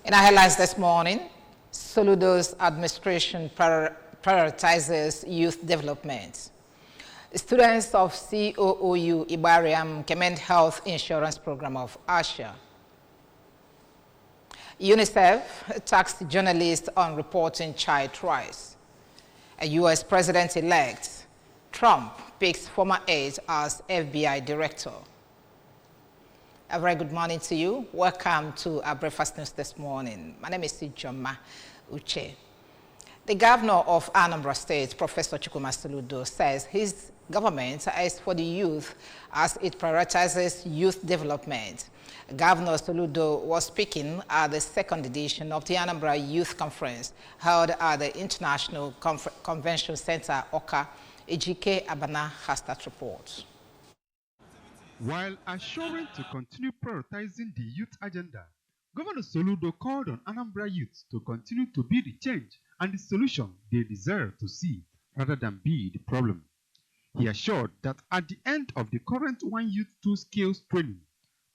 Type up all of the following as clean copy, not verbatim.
In our highlights this morning, Soludo's administration prioritizes youth development. Students of COOU Ibariam commend health insurance program of Asia. UNICEF taxed journalists on reporting child rights. A U.S. president-elect, Trump picks former aide as FBI director. A very good morning to you. Welcome to our breakfast news this morning. My name is Sijoma Uche. The governor of Anambra State, Professor Chukwuma Soludo, says his government is for the youth as it prioritizes youth development. Governor Soludo was speaking at the second edition of the Anambra Youth Conference held at the International Convention Center, Oka. Ejike Abana has that report. While assuring to continue prioritizing the youth agenda, Governor Soludo called on Anambra youths to continue to be the change and the solution they deserve to see rather than be the problem. He assured that at the end of the current One Youth Two Skills training,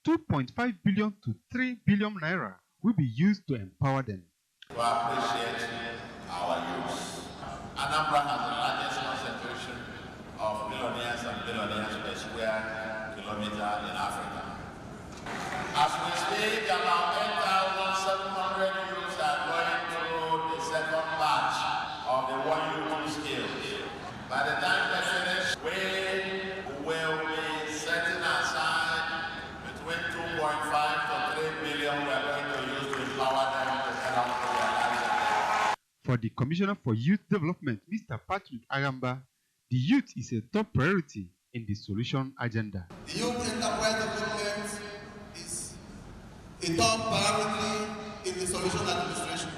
2.5 billion to 3 billion naira will be used to empower them. We appreciate our youth. Anambra has the largest concentration of millionaires and billionaires per square kilometer in Africa. As we speak, about 8,700 youths are going through the second batch of the One Youth Two Skills. By the time they finish, we will be setting aside between 2.5 to 3 billion we are going to use to empower them to set up their lives. For the Commissioner for Youth Development, Mr. Patrick Anambra, the youth is a top priority in the solution agenda. The youth enterprise development is a top priority in the solution administration.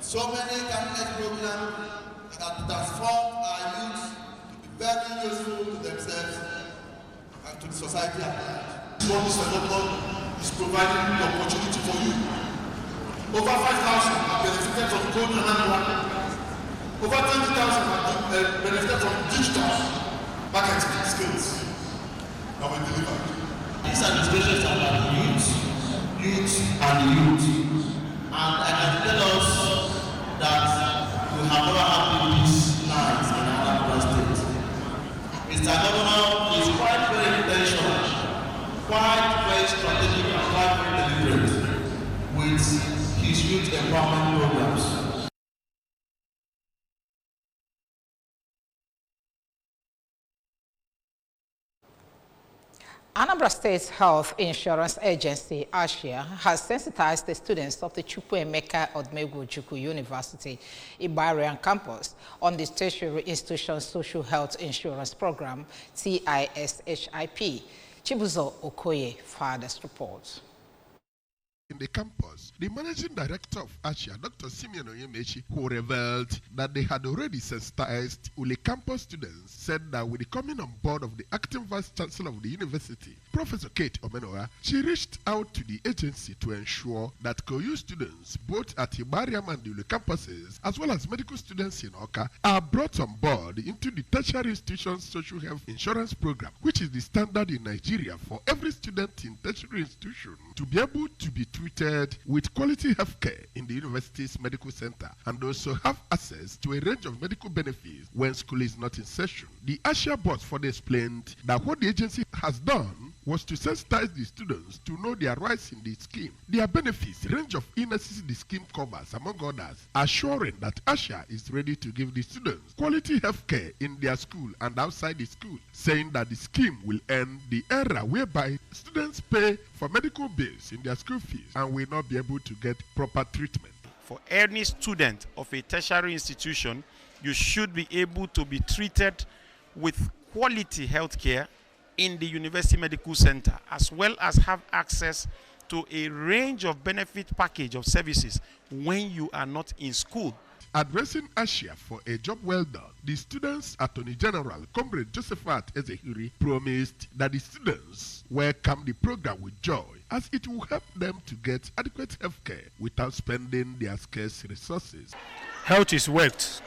So many cabinet programs that transform our youth to be very useful to themselves and to the society at large. What this development is providing the opportunity for you. Over 5,000 have benefited from Code Anambra. Over 20,000 have benefited from digital marketing skills that we deliver. This administration is about youth, and youth. And I can tell us that we have never had these lines in Anambra State. Mr. Governor is quite very intentional, quite very strategic, and quite very deliberate with his youth empowerment programs. Anambra State's Health Insurance Agency, ASHIA, has sensitized the students of the Chukwuemeka Odumegwu University Ibarian campus on the tertiary institution social health insurance program, TISHIP. Chibuzo Okoye furthers reports. In the campus, the managing director of ASHIA, Dr. Simeon Onyemechi, who revealed that they had already sensitized Ule campus students, said that with the coming on board of the acting vice chancellor of the university, Professor Kate Omenoa, she reached out to the agency to ensure that KOU students, both at Ibariam and the Ule campuses, as well as medical students in Oka, are brought on board into the tertiary institution's social health insurance program, which is the standard in Nigeria for every student in tertiary institution to be able to be treated with quality health care in the university's medical center and also have access to a range of medical benefits when school is not in session. The ASHIA boss further explained that what the agency has done was to sensitize the students to know their rights in the scheme, their benefits, range of illnesses the scheme covers, among others, assuring that ASHIA is ready to give the students quality health care in their school and outside the school, saying that the scheme will end the era whereby students pay for medical bills in their school fees and will not be able to get proper treatment. For any student of a tertiary institution, you should be able to be treated with quality health care in the University Medical Center, as well as have access to a range of benefit package of services when you are not in school. Addressing ASHIA for a job well done, the Students' Attorney General, Comrade Josephat Ezehiri, promised that the students welcome the program with joy, as it will help them to get adequate health care without spending their scarce resources. Health is wealth,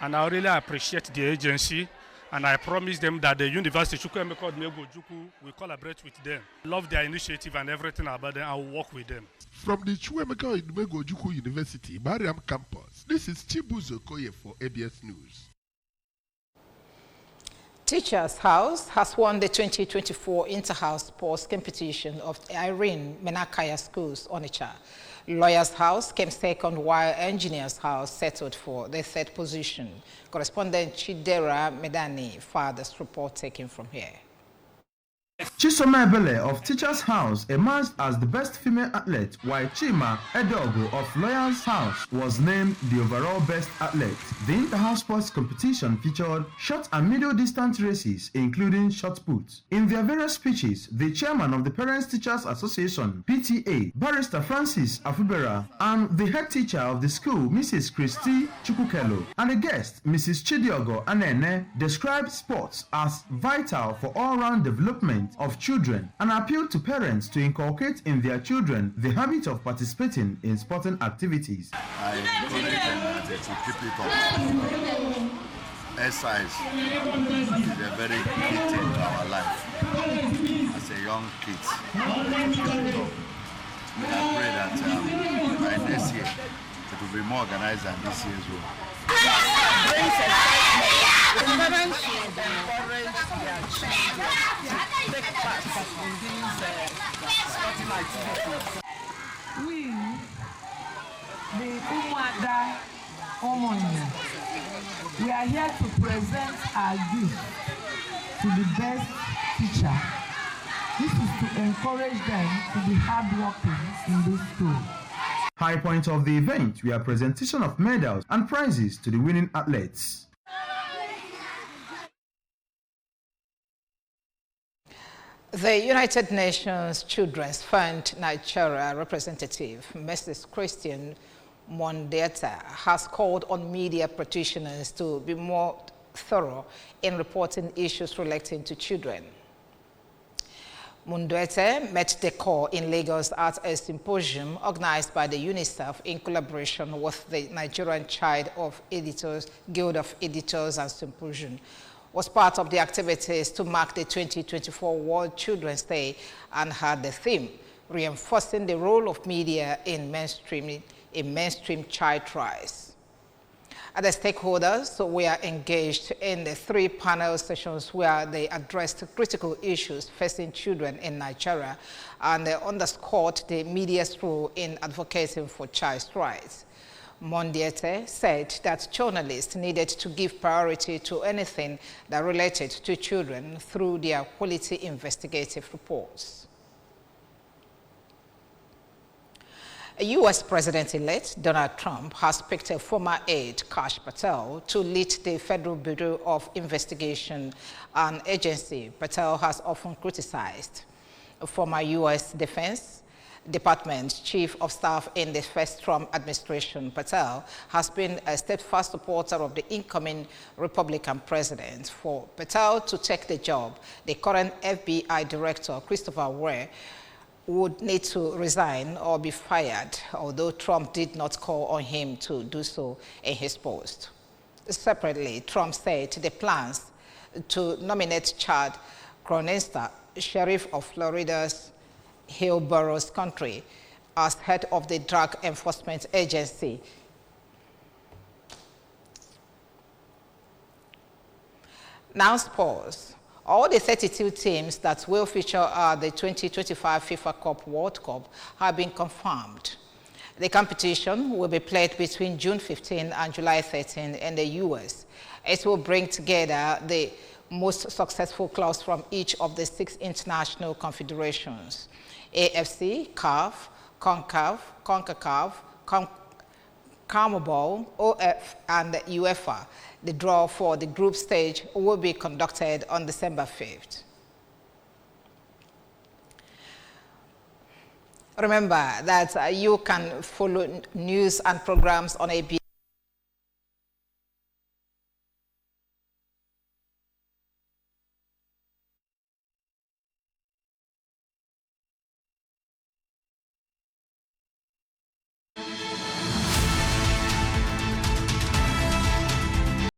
and I really appreciate the agency And I promised them that the University Chukwuemeka Odumegwu Ojukwu will collaborate with them. Love their initiative and everything about them. I will work with them. From the Chukwuemeka Odumegwu Ojukwu University, Mariam campus, this is Chibuzo Koye for ABS News. Teachers House has won the 2024 Inter-House Sports Competition of Irene Menakaya Schools, Onitsha. Lawyers House came second, while Engineers House settled for the third position. Correspondent Chidera Medani furthest report taken from here. Chisoma Ebele of Teachers House emerged as the best female athlete, while Chima Edogo of Lawyers House was named the overall best athlete. The Inter-House Sports competition featured short and middle distance races, including shot put. In their various speeches, the chairman of the Parents Teachers Association, PTA, Barrister Francis Afubera, and the head teacher of the school, Mrs. Christy Chukukelo, and a guest, Mrs. Chidiogo Anene, described sports as vital for all-round development of children and appealed to parents to inculcate in their children the habit of participating in sporting activities. I encourage them to keep it up. Exercise is a very key thing to our life as a young kid. I pray that by next year it will be more organized than this year's one. Parents should encourage their children to take part in these sporting activities. We, the Umada Omonia, we are here to present our gift to the best teacher. This is to encourage them to be hardworking in this school. High point of the event were a presentation of medals and prizes to the winning athletes. The United Nations Children's Fund Nigeria representative, Mrs. Christian Mondieta, has called on media practitioners to be more thorough in reporting issues relating to children. Mondieta met the call in Lagos at a symposium organized by the UNICEF in collaboration with the Nigerian Child of Editors, Guild of Editors and Symposium. Was part of the activities to mark the 2024 World Children's Day and had the theme, reinforcing the role of media in mainstream child rights. Other stakeholders were engaged in the 3 panel sessions where they addressed critical issues facing children in Nigeria and they underscored the media's role in advocating for child rights. Mondiete said that journalists needed to give priority to anything that related to children through their quality investigative reports. U.S. President-elect Donald Trump has picked a former aide, Kash Patel, to lead the Federal Bureau of Investigation, an agency Patel has often criticized. Former U.S. Defense Department Chief of Staff in the first Trump administration, Patel, has been a steadfast supporter of the incoming Republican president. For Patel to take the job, the current FBI Director, Christopher Wray, would need to resign or be fired, although Trump did not call on him to do so in his post. Separately, Trump said the plans to nominate Chad Cronenster, Sheriff of Florida's Hillsborough County, as head of the Drug Enforcement Agency. Now sports. All the 32 teams that will feature at the 2025 FIFA Cup World Cup have been confirmed. The competition will be played between June 15 and July 13 in the US. It will bring together the most successful clubs from each of the 6 international confederations: AFC, CAF, CONCACAF, CONMEBOL, OF, and UEFA. The draw for the group stage will be conducted on December 5th. Remember that you can follow news and programs on ABS